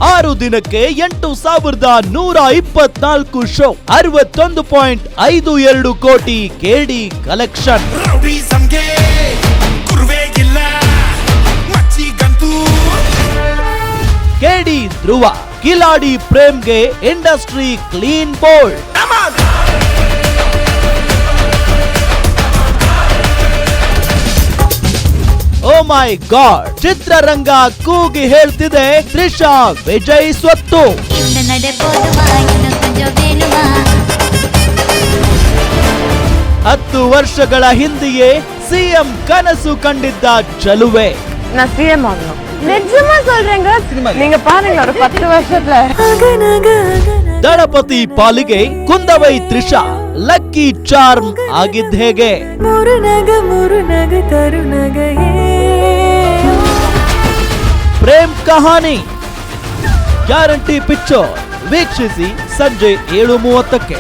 6 ದಿನಕ್ಕೆ 8,124 ಶೋ, 61.52 ಕೋಟಿ ಕೆಡಿ ಕಲೆಕ್ಷನ್. ಕೆಡಿ ಧ್ರುವ Kiladi ಪ್ರೇಮ್ಗೆ industry clean bold. ಓ ಮೈ god, ಚಿತ್ರರಂಗ ಕೂಗಿ ಹೇಳ್ತಿದೆ ತ್ರಿಷಾ ವಿಜಯ್ ಸ್ವತ್ತು. 10 ವರ್ಷಗಳ ಹಿಂದೆಯೇ ಸಿಎಂ ಕನಸು ಕಂಡಿದ್ದ ಚಲುವೆ. நான் சிஎம் ஆகணும். நிஜமா சொல்றேங்க. நீங்க பாருங்க ஒரு 10 வருஷத்துல. ದಳಪತಿ ಪಾಲಿಗೆ ಕುಂದವೈ ತ್ರಿಷಾ ಲಕ್ಕಿ ಚಾರ್ಮ್ ಆಗಿದ್ದ ಹೇಗೆ? ಪ್ರೇಮ್ ಕಹಾನಿ ಗ್ಯಾರಂಟಿ ಪಿಕ್ಚರ್ ವೀಕ್ಷಿಸಿ ಸಂಜೆ 7:30ಕ್ಕೆ.